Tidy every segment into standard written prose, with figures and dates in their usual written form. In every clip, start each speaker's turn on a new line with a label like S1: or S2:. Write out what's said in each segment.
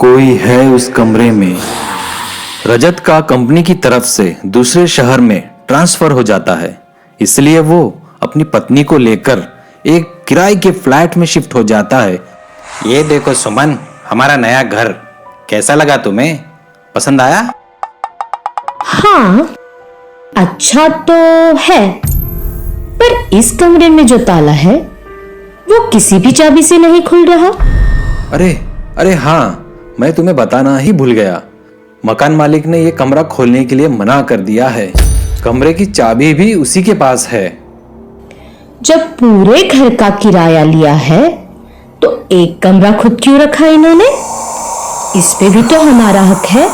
S1: कोई है उस कमरे में। रजत का कंपनी की तरफ से दूसरे शहर में ट्रांसफर हो जाता है, इसलिए वो अपनी पत्नी को लेकर एक किराए के फ्लैट में शिफ्ट हो जाता है।
S2: ये देखो सुमन, हमारा नया घर कैसा लगा तुम्हें? पसंद आया?
S3: हाँ, अच्छा तो है, पर इस कमरे में जो ताला है वो किसी भी चाबी से नहीं खुल रहा।
S1: अरे अरे हाँ, मैं तुम्हें बताना ही भूल गया। मकान मालिक ने ये कमरा खोलने के लिए मना कर दिया है। कमरे की चाबी भी उसी के पास है।
S3: जब पूरे घर का किराया लिया है तो एक कमरा खुद क्यों रखा इन्होंने? इस पे भी तो हमारा हक है।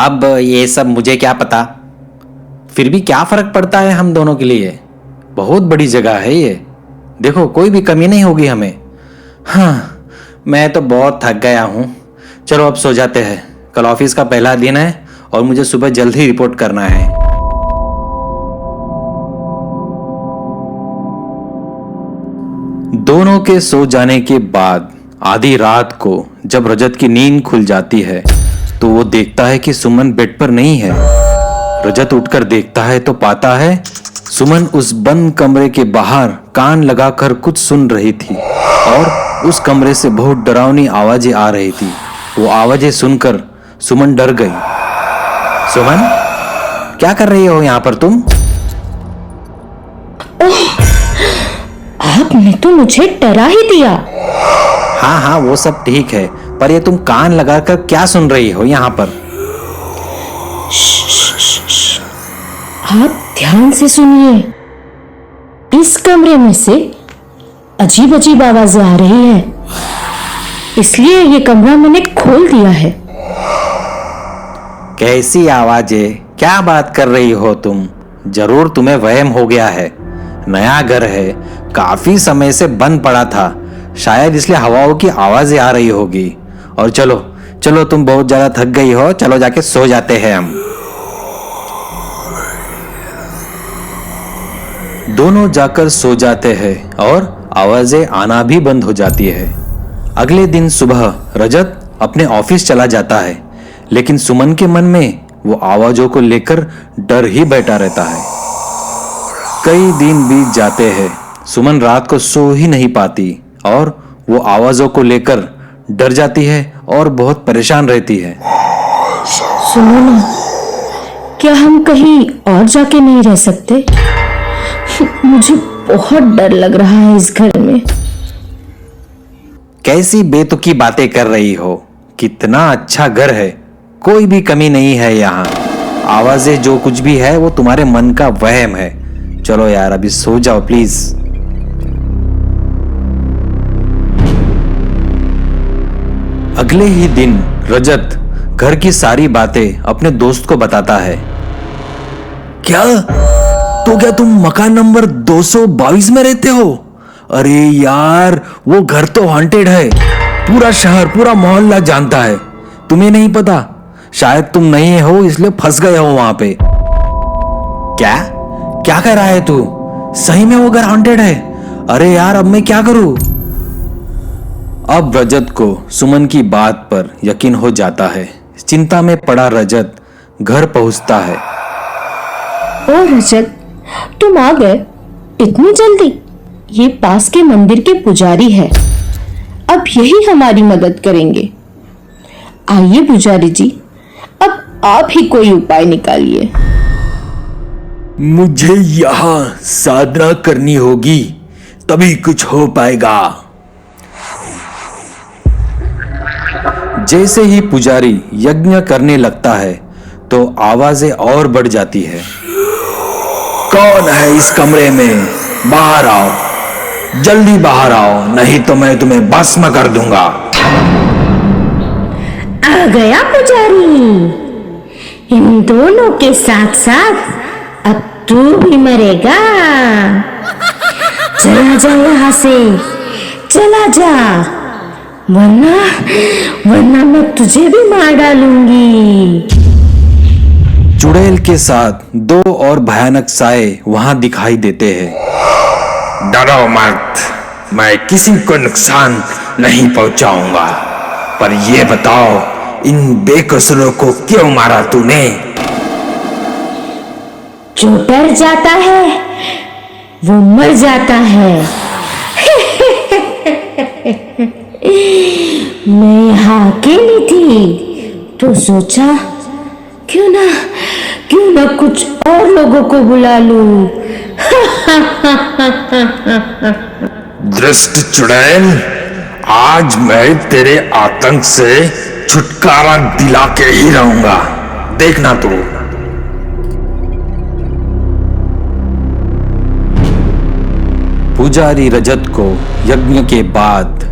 S2: अब ये सब मुझे क्या पता, फिर भी क्या फर्क पड़ता है हम दोनों के लिए।
S1: बहुत बड़ी जगह है ये, देखो कोई भी कमी नहीं होगी हमें।
S2: हाँ, मैं तो बहुत थक गया हूँ। चलो अब सो जाते हैं, कल ऑफिस का पहला दिन है और मुझे सुबह जल्द ही रिपोर्ट करना है।
S1: दोनों के सो जाने के बाद आधी रात को जब रजत की नींद खुल जाती है तो वो देखता है कि सुमन बेड पर नहीं है। रजत उठकर देखता है तो पाता है सुमन उस बंद कमरे के बाहर कान लगाकर कुछ सुन रही थी और उस कमरे से बहुत डरावनी आवाजें आ रही थी। वो आवाजें सुनकर सुमन डर गई।
S2: सुमन, क्या कर रही हो यहाँ पर तुम?
S3: आपने तो मुझे डरा ही दिया।
S2: हाँ हाँ, वो सब ठीक है, पर ये तुम कान लगाकर क्या सुन रही हो यहाँ पर?
S3: आप ध्यान से सुनिए। इस कमरे में से अजीब अजीब आवाजें आ रही है, इसलिए ये कमरा मैंने खोल दिया है।
S2: कैसी आवाजें? क्या बात कर रही हो तुम? जरूर तुम्हें वहम हो गया है। नया घर है, काफी समय से बंद पड़ा था, शायद इसलिए हवाओं की आवाजें आ रही होगी। और चलो चलो, तुम बहुत ज्यादा थक गई हो, चलो जाके सो जाते हैं हम।
S1: दोनों जाकर सो जाते हैं और आवाजें आना भी बंद हो जाती है। अगले दिन सुबह रजत अपने ऑफिस चला जाता है, लेकिन सुमन के मन में वो आवाजों को लेकर डर ही बैठा रहता है। कई दिन बीत जाते हैं, सुमन रात को सो ही नहीं पाती और वो आवाजों को लेकर डर जाती है और बहुत परेशान रहती है।
S3: सुनो ना, क्या हम कहीं और जाके नहीं रह सकते? मुझे बहुत डर लग रहा है इस घर में।
S2: कैसी बेतुकी बातें कर रही हो? कितना अच्छा घर है, कोई भी कमी नहीं है यहाँ। आवाजें जो कुछ भी है वो तुम्हारे मन का वहम है। चलो यार, अभी सो जाओ प्लीज।
S1: अगले ही दिन रजत घर की सारी बातें अपने दोस्त को बताता है। क्या तुम मकान नंबर 222 में रहते हो? अरे यार, वो घर तो हॉन्टेड है। पूरा शहर, पूरा मोहल्ला जानता है। तुम्हें नहीं पता? शायद तुम नहीं हो इसलिए फंस गए हो वहां पे।
S2: क्या क्या कर रहा है तू? सही में वो घर हॉन्टेड है? अरे यार, अब मैं क्या करूं?
S1: अब रजत को सुमन की बात पर यकीन हो जाता है। चिंता में पड़ा रजत घर पहुंचता है।
S3: ओ रजत, तुम आ गए इतनी जल्दी? ये पास के मंदिर के पुजारी है, अब यही हमारी मदद करेंगे। आइए पुजारी जी, अब आप ही कोई उपाय निकालिए।
S1: मुझे यहाँ साधना करनी होगी, तभी कुछ हो पाएगा। जैसे ही पुजारी यज्ञ करने लगता है तो आवाजें और बढ़ जाती है। कौन है इस कमरे में? बाहर आओ, जल्दी बाहर आओ, नहीं तो मैं तुम्हें भस्म कर दूंगा।
S3: आ गया पुजारी। इन दोनों के साथ साथ अब तू भी मरेगा। चला जा यहाँ से, चला जा, वरना मैं तुझे भी मार डालूंगी।
S1: चुड़ैल के साथ दो और भयानक साए वहां दिखाई देते हैं। डरो मत, मैं किसी को नुकसान नहीं पहुंचाऊंगा।
S2: पर ये बताओ, इन बेकसूरों को क्यों मारा तूने?
S3: जो डर जाता है वो मर जाता है। मैं यहाँ अकेली थी तो सोचा क्यों ना कुछ और लोगों को बुला लूं।
S2: दुष्ट चुड़ैल, आज मैं तेरे आतंक से छुटकारा दिला के ही रहूंगा, देखना तू।
S1: पुजारी रजत को यज्ञ के बाद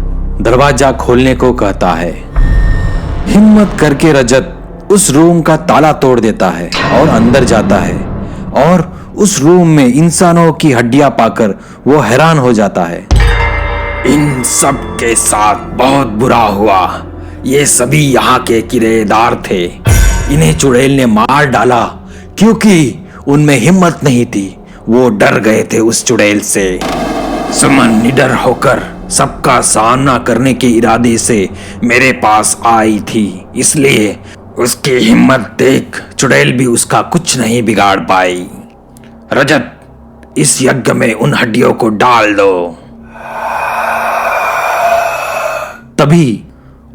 S1: दरवाजा खोलने को कहता है। हिम्मत करके रजत उस रूम का ताला तोड़ देता है और अंदर जाता है, और उस रूम में इंसानों की हड्डियां पाकर वो हैरान हो जाता है।
S2: इन सब के साथ बहुत बुरा हुआ। ये सभी यहाँ के किराएदार थे। इन्हें चुड़ैल ने मार डाला क्योंकि उनमें हिम्मत नहीं थी। वो डर गए थे उस चुड़ैल से। सुमन निडर होकर सबका सामना करने के इरादे से मेरे पास आई थी, इसलिए उसकी हिम्मत देख चुड़ैल भी उसका कुछ नहीं बिगाड़ पाई। रजत, इस यज्ञ में उन हड्डियों को डाल दो।
S1: तभी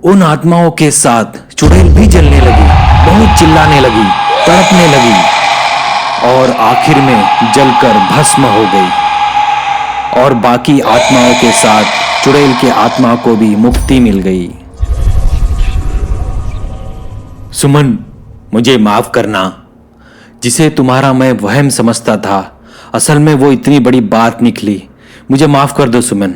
S1: उन आत्माओं के साथ चुड़ैल भी जलने लगी, बहुत चिल्लाने लगी, तड़पने लगी और आखिर में जलकर भस्म हो गई। और बाकी आत्माओं के साथ चुड़ैल के आत्मा को भी मुक्ति मिल गई। सुमन, मुझे माफ करना। जिसे तुम्हारा मैं वहम समझता था, असल में वो इतनी बड़ी बात निकली। मुझे माफ कर दो सुमन।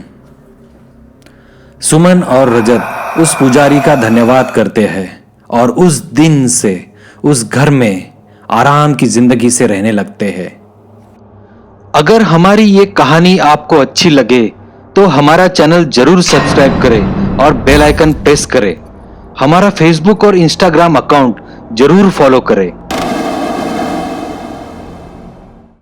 S1: सुमन और रजत उस पुजारी का धन्यवाद करते हैं और उस दिन से उस घर में आराम की जिंदगी से रहने लगते हैं। अगर हमारी ये कहानी आपको अच्छी लगे तो हमारा चैनल जरूर सब्सक्राइब करें और बेल आइकन प्रेस करें। हमारा फेसबुक और इंस्टाग्राम अकाउंट जरूर फॉलो करें।